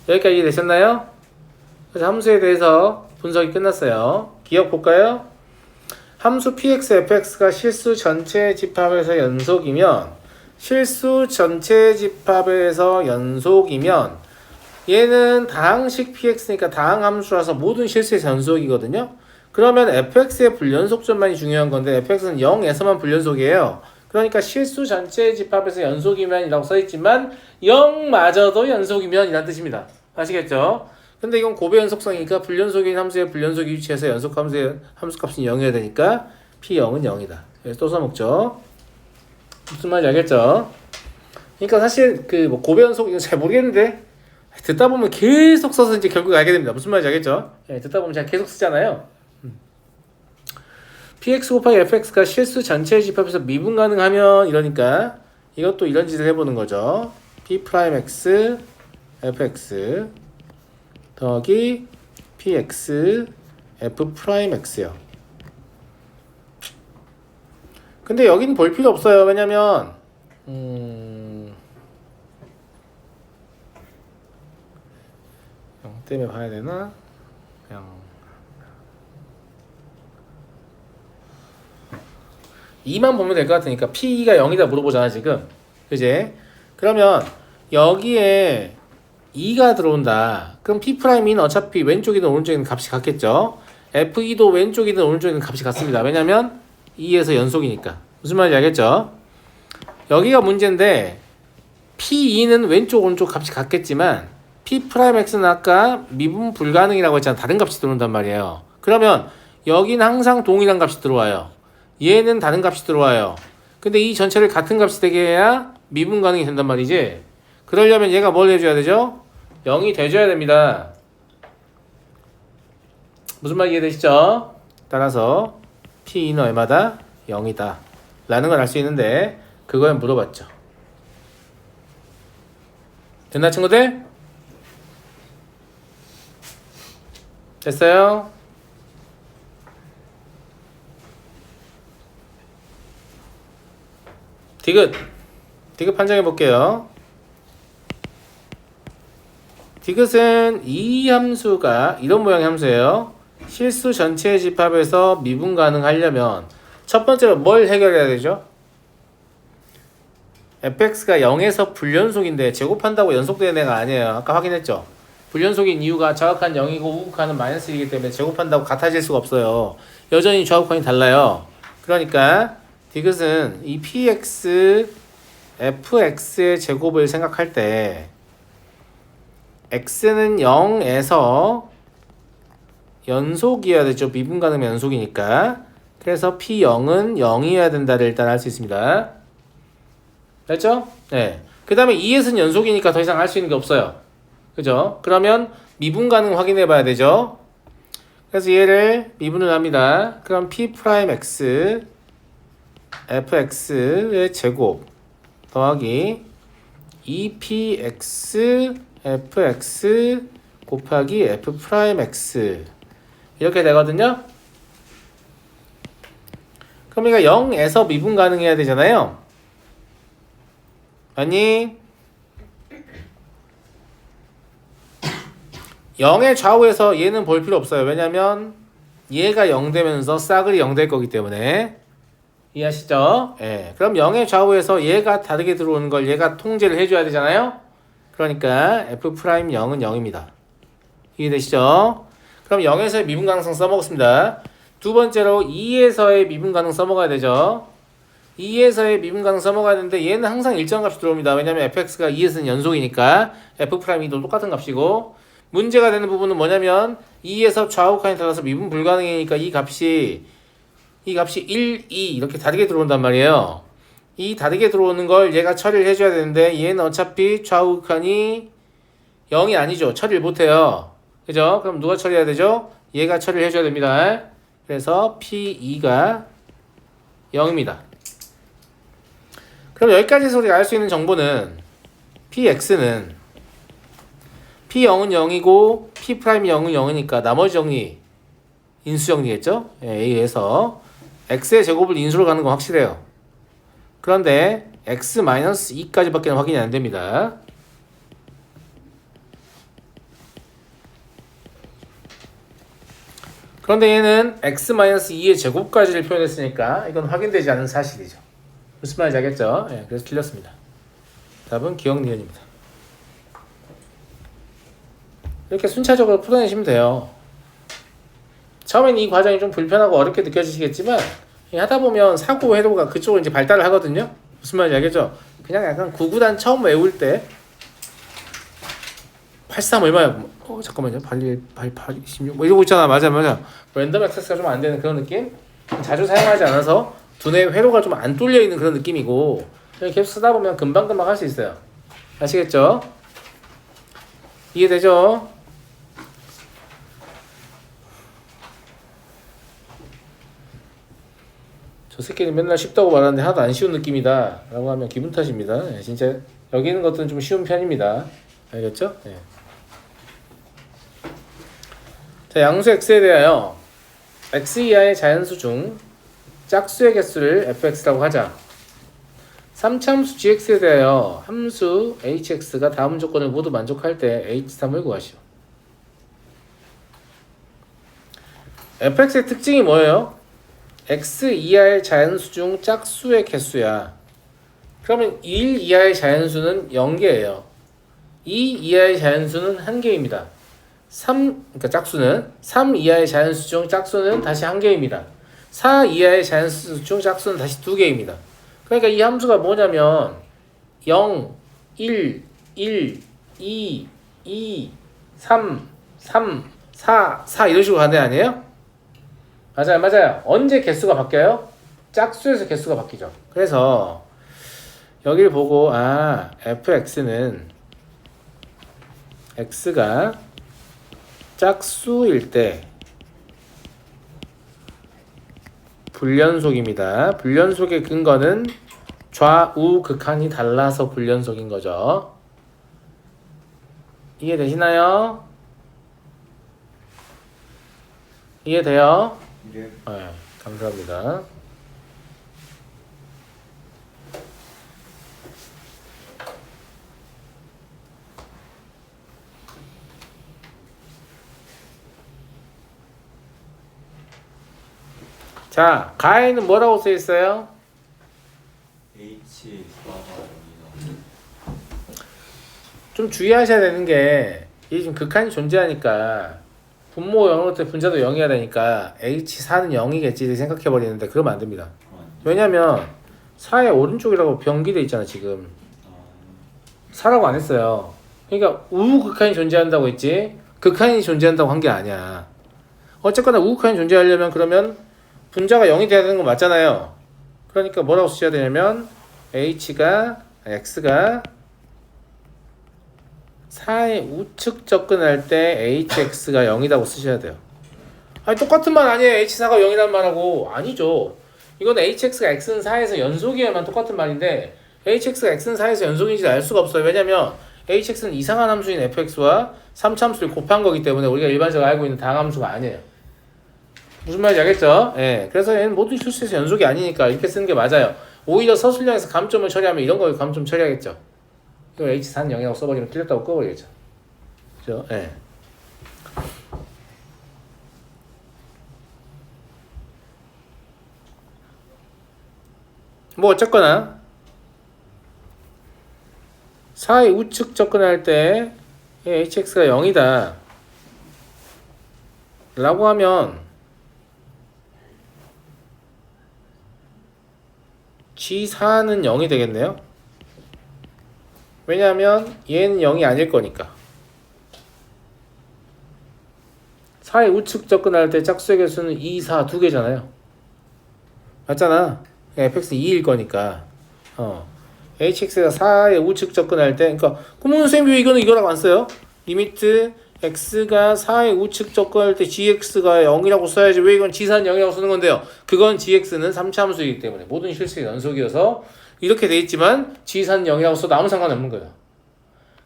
여기까지 이해되셨나요? 그래서 함수에 대해서 분석이 끝났어요. 기억 볼까요? 함수 px, fx가 실수 전체 집합에서 연속이면 얘는 다항식 px니까 다항함수라서 모든 실수에서 연속이거든요. 그러면 fx의 불연속점만이 중요한 건데 fx는 0에서만 불연속이에요. 그러니까 실수 전체 집합에서 연속이면 이라고 써있지만 0마저도 연속이면 이란 뜻입니다. 아시겠죠? 근데 이건 고배연속성이니까 불연속인 함수의 불연속이 위치해서 연속함수의 함수값은 0이어야 되니까 p0은 0이다. 그래서 또 써먹죠. 무슨 말인지 알겠죠? 그러니까 사실 그 뭐 고배연속 이거 잘 모르겠는데 듣다 보면 계속 써서 이제 결국 알게 됩니다. 무슨 말인지 알겠죠? 예, 듣다 보면 제가 계속 쓰잖아요. px 곱하기 fx가 실수 전체의 집합에서 미분 가능하면 이러니까 이것도 이런 짓을 해보는 거죠. p'x fx 더하기 px f'x요. 근데 여기는 볼 필요 없어요. 왜냐면 때문에 봐야 되나? 그냥 2만 보면 될 것 같으니까 P가 0이다 물어보잖아 지금. 그지? 그러면 여기에 2가 들어온다. 그럼 P'인 어차피 왼쪽이든 오른쪽이든 값이 같겠죠. F2도 왼쪽이든 오른쪽이든 값이 같습니다. 왜냐면 2에서 연속이니까. 무슨 말인지 알겠죠? 여기가 문제인데 P2는 왼쪽 오른쪽 값이 같겠지만 P'X는 아까 미분 불가능이라고 했잖아. 다른 값이 들어온단 말이에요. 그러면 여긴 항상 동일한 값이 들어와요. 얘는 다른 값이 들어와요. 근데 이 전체를 같은 값이 되게 해야 미분 가능이 된단 말이지. 그러려면 얘가 뭘 해줘야 되죠? 0이 돼줘야 됩니다. 무슨 말 이해되시죠? 따라서 P는 얼마다? 0이다 라는 걸 알 수 있는데 그거에 물어봤죠. 됐나 친구들? 됐어요? 디귿 판정해 볼게요. 디귿은 이 함수가 이런 모양의 함수예요. 실수 전체의 집합에서 미분 가능하려면 첫 번째로 뭘 해결해야 되죠? fx가 0에서 불연속인데 제곱한다고 연속되는 애가 아니에요. 아까 확인했죠? 불연속인 이유가 좌극한 0이고 우극한은 마이너스 1이기 때문에 제곱한다고 같아질 수가 없어요. 여전히 좌우칸이 달라요. 그러니까 디귿은 이 px fx의 제곱을 생각할 때 x는 0에서 연속이어야 되죠. 미분 가능 연속이니까. 그래서 p0은 0이어야 된다를 일단 알 수 있습니다. 됐죠? 네. 그 다음에 2에서는 연속이니까 더 이상 알 수 있는 게 없어요. 그죠? 그러면 미분 가능 확인해 봐야 되죠. 그래서 얘를 미분을 합니다. 그럼 p'x fx의 제곱 더하기 2px fx 곱하기 f'x 이렇게 되거든요. 그럼 이거 0에서 미분 가능해야 되잖아요. 아니 0의 좌우에서 얘는 볼 필요 없어요. 왜냐면 얘가 0 되면서 싸그리 0 될 거기 때문에. 이해하시죠? 예. 그럼 0의 좌우에서 얘가 다르게 들어오는 걸 얘가 통제를 해줘야 되잖아요. 그러니까 f'Y은 0입니다. 이해되시죠? 그럼 0에서의 미분 가능성 써먹었습니다. 두 번째로 2에서의 미분 가능 써먹어야 되죠. 2에서의 미분 가능 써먹어야 되는데 얘는 항상 일정 값이 들어옵니다. 왜냐면 fx가 2에서는 연속이니까 f'이도 똑같은 값이고, 문제가 되는 부분은 뭐냐면 2에서 좌우 칸이 달라서 미분 불가능이니까 이 값이 1, 2 이렇게 다르게 들어온단 말이에요. 이 다르게 들어오는 걸 얘가 처리를 해줘야 되는데 얘는 어차피 좌우 칸이 0이 아니죠. 처리를 못해요. 그죠? 그럼 누가 처리해야 되죠? 얘가 처리를 해줘야 됩니다. 그래서 P2가 0입니다. 그럼 여기까지에서 우리가 알 수 있는 정보는 PX는 P0은 0이고 P'이 0은 0이니까 나머지 정리 인수 정리겠죠? A에서 X의 제곱을 인수로 가는 건 확실해요. 그런데 X-2까지밖에 확인이 안 됩니다. 그런데 얘는 X-2의 제곱까지를 표현했으니까 이건 확인되지 않은 사실이죠. 무슨 말인지 알겠죠? 예, 그래서 틀렸습니다. 답은 기억 니은입니다. 이렇게 순차적으로 풀어내시면 돼요. 처음엔 이 과정이 좀 불편하고 어렵게 느껴지시겠지만 하다 보면 사고 회로가 그쪽으로 이제 발달을 하거든요. 무슨 말인지 알겠죠? 그냥 약간 구구단 처음 외울 때 83 얼마야? 잠깐만요. 26 뭐 이러고 있잖아. 맞아. 랜덤 액세스가 좀 안 되는 그런 느낌? 자주 사용하지 않아서 두뇌 회로가 좀 안 뚫려 있는 그런 느낌이고, 계속 쓰다 보면 금방 할 수 있어요. 아시겠죠? 이해되죠? 저 새끼는 맨날 쉽다고 말하는데 하나도 안 쉬운 느낌이다 라고 하면 기분 탓입니다. 네, 진짜 여기 있는 것들은 좀 쉬운 편입니다. 알겠죠? 네. 자, 양수 x에 대하여 x 이하의 자연수 중 짝수의 개수를 fx라고 하자. 3차함수 gx에 대하여 함수 hx가 다음 조건을 모두 만족할 때 h3을 구하시오. fx의 특징이 뭐예요? x 이하의 자연수 중 짝수의 개수야. 그러면 1 이하의 자연수는 0개예요. 2 이하의 자연수는 1개입니다. 3, 그러니까 짝수는 3 이하의 자연수 중 짝수는 다시 1개입니다. 4 이하의 자연수 중 짝수는 다시 2개입니다. 그러니까 이 함수가 뭐냐면 0, 1, 1, 2, 2, 3, 3, 4, 4 이런 식으로 가는 애 아니에요? 맞아요. 언제 개수가 바뀌어요? 짝수에서 개수가 바뀌죠. 그래서 여기를 보고 fx는 x가 짝수일 때 불연속입니다. 불연속의 근거는 좌우 극한이 달라서 불연속인 거죠. 이해되시나요? 이해돼요? 네. 네, 감사합니다. 자, 가에는 뭐라고 써 있어요? H 좀 주의하셔야 되는 게 이게 지금 극한이 존재하니까 분모 0일 때 분자도 0이어야 되니까 H4는 0이겠지 생각해버리는데 그러면 안 됩니다. 왜냐면 4의 오른쪽이라고 병기돼 있잖아 지금. 4라고 안 했어요. 그러니까 우극한이 존재한다고 했지 극한이 존재한다고 한 게 아니야. 어쨌거나 우극한이 존재하려면 그러면 분자가 0이 돼야 되는 거 맞잖아요. 그러니까 뭐라고 쓰셔야 되냐면 X가 4의 우측 접근할 때 HX가 0이라고 쓰셔야 돼요. 아니 똑같은 말 아니에요. H4가 0이란 말하고. 아니죠. 이건 HX가 X는 4에서 연속이어야만 똑같은 말인데 HX가 X는 4에서 연속인지 알 수가 없어요. 왜냐면 HX는 이상한 함수인 fx와 3차함수를 곱한 거기 때문에 우리가 일반적으로 알고 있는 다항함수가 아니에요. 무슨 말인지 알겠죠? 예. 그래서 얘는 모든 실수에서 연속이 아니니까 이렇게 쓰는 게 맞아요. 오히려 서술형에서 감점을 처리하면 이런 거 감점 처리하겠죠. 이거 H4는 0이라고 써버리면 틀렸다고 꺼버리겠죠. 그죠? 예. 뭐 어쨌거나 4의 우측 접근할 때 hx가 0이다 라고 하면 g4는 0이 되겠네요. 왜냐하면 얘는 0이 아닐 거니까. 4의 우측 접근할 때 짝수의 개수는 2, 4 두 개잖아요. 맞잖아. fx는 2일 거니까. hx가 4의 우측 접근할 때, 그러니까 그러면 선생님 왜 이거는 이거라고 안 써요? 리미트 x가 4의 우측 접근할 때 gx가 0이라고 써야지 왜 이건 g4는 0이라고 쓰는 건데요? 그건 gx는 3차 함수이기 때문에 모든 실수의 연속이어서 이렇게 돼 있지만 g4는 0이라고 써도 아무 상관없는 거예요.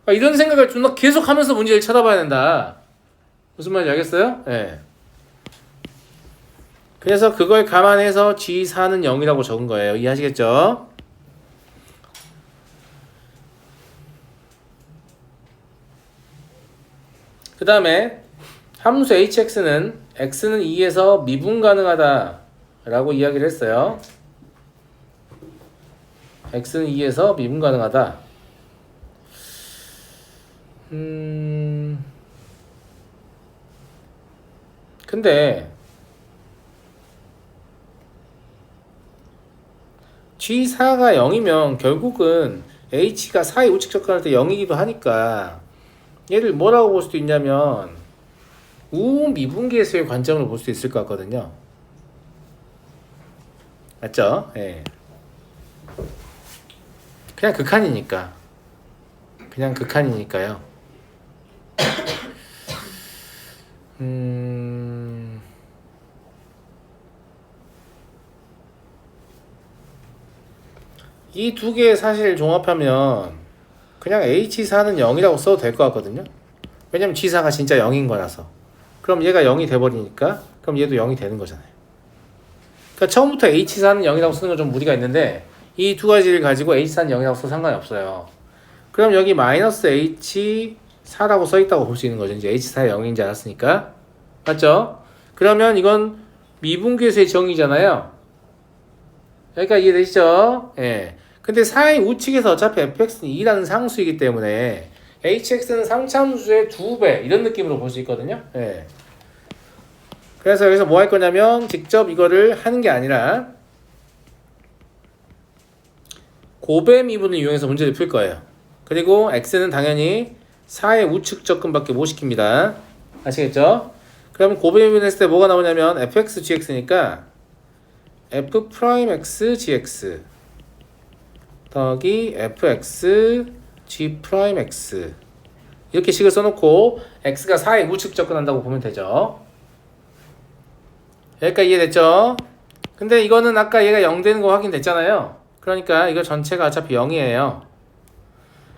그러니까 이런 생각을 존나 계속 하면서 문제를 찾아봐야 된다. 무슨 말인지 알겠어요? 네. 그래서 그걸 감안해서 g4는 0이라고 적은 거예요. 이해하시겠죠? 그 다음에 함수 hx는 x는 2에서 미분 가능하다 라고 이야기를 했어요. x는 2에서 미분 가능하다. 근데 g4가 0이면 결국은 h가 4의 우측 접근할 때 0이기도 하니까 얘를 뭐라고 볼 수도 있냐면 우미분계수의 관점으로 볼 수 있을 것 같거든요. 맞죠? 예. 그냥 극한이니까. 그냥 극한이니까요. 이 두 개 사실 종합하면 그냥 H4는 0이라고 써도 될 것 같거든요. 왜냐면 G4가 진짜 0인 거라서. 그럼 얘가 0이 돼버리니까 그럼 얘도 0이 되는 거잖아요. 그러니까 처음부터 H4는 0이라고 쓰는 건 좀 무리가 있는데 이 두 가지를 가지고 H4는 0이라고 써도 상관이 없어요. 그럼 여기 마이너스 H4라고 써있다고 볼 수 있는 거죠. 이제 H4가 0인지 알았으니까. 맞죠? 그러면 이건 미분계수의 정의잖아요. 여기까지 이해되시죠? 예. 근데 4의 우측에서 어차피 fx는 2라는 상수이기 때문에 hx는 3차함수의 2배 이런 느낌으로 볼 수 있거든요. 예. 그래서 여기서 뭐 할 거냐면 직접 이거를 하는 게 아니라 고배 미분을 이용해서 문제를 풀 거예요. 그리고 x는 당연히 4의 우측 접근밖에 못 시킵니다. 아시겠죠? 그럼 고배 미분 했을 때 뭐가 나오냐면 fx gx니까 f'x gx 더하기 fx g'x 이렇게 식을 써놓고 x가 4의 우측 접근한다고 보면 되죠. 여기까지 이해됐죠? 근데 이거는 아까 얘가 0 되는 거 확인됐잖아요. 그러니까 이거 전체가 어차피 0이에요.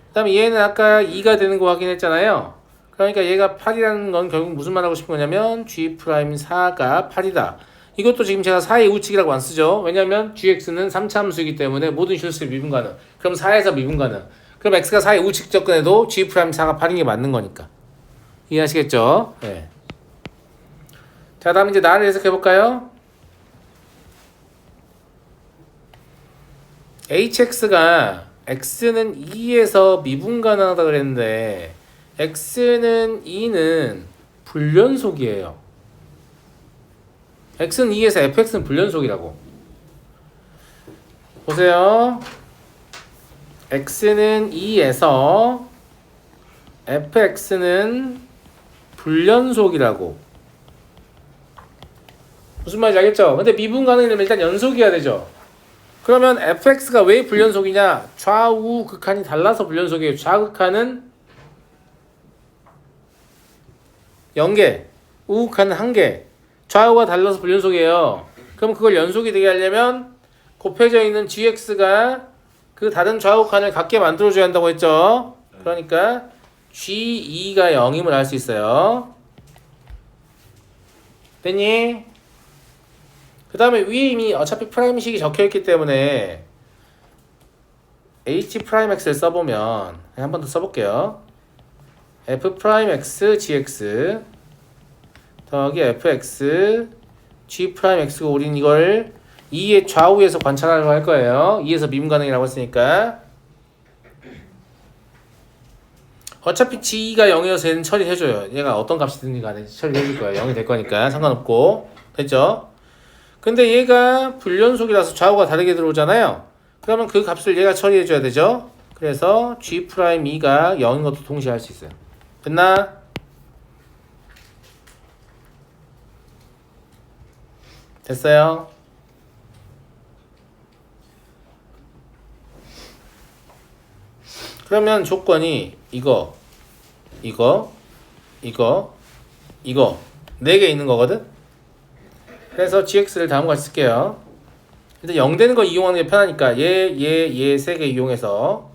그 다음에 얘는 아까 2가 되는 거 확인했잖아요. 그러니까 얘가 8이라는 건 결국 무슨 말 하고 싶은 거냐면 g'4가 8이다. 이것도 지금 제가 4의 우측이라고 안 쓰죠. 왜냐면 gx는 3차 함수이기 때문에 모든 실수의 미분 가능. 그럼 4에서 미분 가능. 그럼 x가 4의 우측 접근해도 g'4가 8인 게 맞는 거니까. 이해하시겠죠? 네. 자, 다음 이제 나를 해석해 볼까요? hx가 x는 2에서 미분 가능하다 그랬는데 x는 2는 불연속이에요. x는 2에서 fx는 불연속이라고. 보세요. x는 2에서 fx는 불연속이라고. 무슨 말인지 알겠죠? 근데 미분 가능이면 일단 연속이어야 되죠. 그러면 fx가 왜 불연속이냐? 좌우 극한이 달라서 불연속이에요. 좌극한은 0개, 우극한은 1개. 좌우가 달라서 불연속이에요. 그럼 그걸 연속이 되게 하려면 곱해져 있는 gx가 그 다른 좌우칸을 같게 만들어줘야 한다고 했죠. 그러니까 g2가 0임을 알 수 있어요. 됐니? 그 다음에 위에 이미 어차피 프라임식이 적혀있기 때문에 h'x를 써보면 한 번 더 써볼게요. f'x gx 더하기 fx g'x고 우린 이걸 2의 좌우에서 관찰하려고 할 거예요. 2에서 미분 가능이라고 했으니까 어차피 g가 0이어서 얘는 처리해줘요. 얘가 어떤 값이 드는지 간에 처리해줄 거예요. 0이 될 거니까 상관없고. 됐죠? 근데 얘가 불연속이라서 좌우가 다르게 들어오잖아요. 그러면 그 값을 얘가 처리해줘야 되죠. 그래서 g'2가 0인 것도 동시에 할 수 있어요. 됐나? 됐어요? 그러면 조건이 이거 4개 있는 거거든? 그래서 gx를 다음과 같이 쓸게요. 일단 0 되는 거 이용하는 게 편하니까 얘 3개 이용해서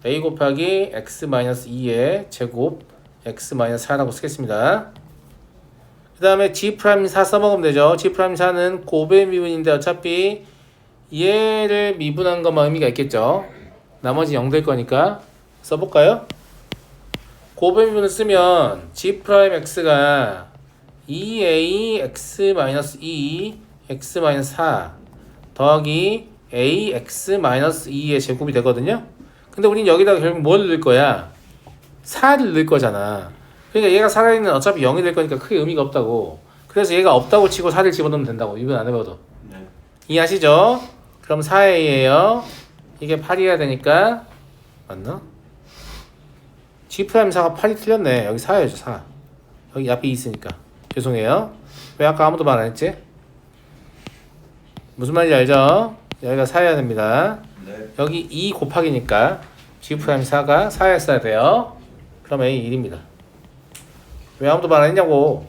a 곱하기 x-2의 제곱 x-4라고 쓰겠습니다. 그 다음에 g'4 써먹으면 되죠. g'4는 곱의 미분인데 어차피 얘를 미분한 것만 의미가 있겠죠. 나머지 0 될 거니까 써볼까요? 곱의 미분을 쓰면 g'x가 2a x-2 x-4 더하기 a x-2의 제곱이 되거든요. 근데 우린 여기다가 결국 뭘 넣을 거야? 4를 넣을 거잖아. 그러니까 얘가 살아있는 어차피 0이 될 거니까 크게 의미가 없다고. 그래서 얘가 없다고 치고 4를 집어넣으면 된다고. 미분 안 해봐도. 네. 이해하시죠? 그럼 4a예요. 이게 8이어야 되니까 맞나? G'4가 8이 틀렸네. 여기 4야죠 4. 여기 앞에 2 있으니까 죄송해요. 왜 아까 아무도 말 안 했지? 무슨 말인지 알죠? 여기가 4여야 됩니다. 네. 여기 2 곱하기니까 G'4가 4였어야 돼요. 그럼 A 1입니다. 왜 아무도 말 안 했냐고.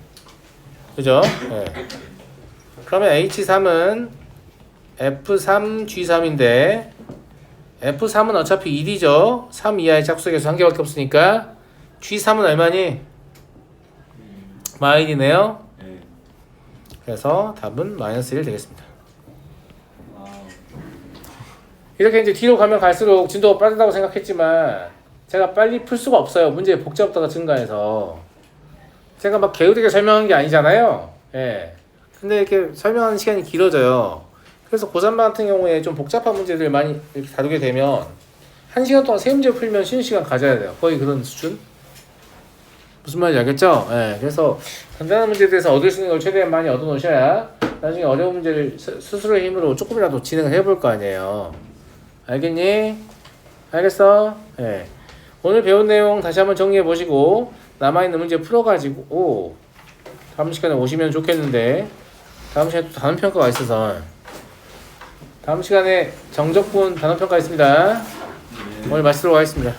그죠? 네. 그러면 H3은 F3G3인데 F3은 어차피 1이죠. 3 이하의 짝수에서 한 개밖에 없으니까 G3은 얼마니? -1이네요. 네. 그래서 답은 -1 되겠습니다. 와우. 이렇게 이제 뒤로 가면 갈수록 진도가 빠르다고 생각했지만 제가 빨리 풀 수가 없어요. 문제의 복잡도가 증가해서. 제가 막 게으르게 설명한 게 아니잖아요. 예. 근데 이렇게 설명하는 시간이 길어져요. 그래서 고3반 같은 경우에 좀 복잡한 문제들 많이 이렇게 다루게 되면 1시간 동안 세 문제 풀면 쉬는 시간 가져야 돼요. 거의 그런 수준? 무슨 말인지 알겠죠? 예. 그래서 간단한 문제에 대해서 얻을 수 있는 걸 최대한 많이 얻어 놓으셔야 나중에 어려운 문제를 스스로의 힘으로 조금이라도 진행을 해볼 거 아니에요. 알겠니? 알겠어? 예. 오늘 배운 내용 다시 한번 정리해 보시고 남아있는 문제 풀어가지고 다음 시간에 오시면 좋겠는데 다음 시간에 또 단원평가가 있어서 다음 시간에 정적분 단원평가 있습니다. 오늘 마치도록 하겠습니다.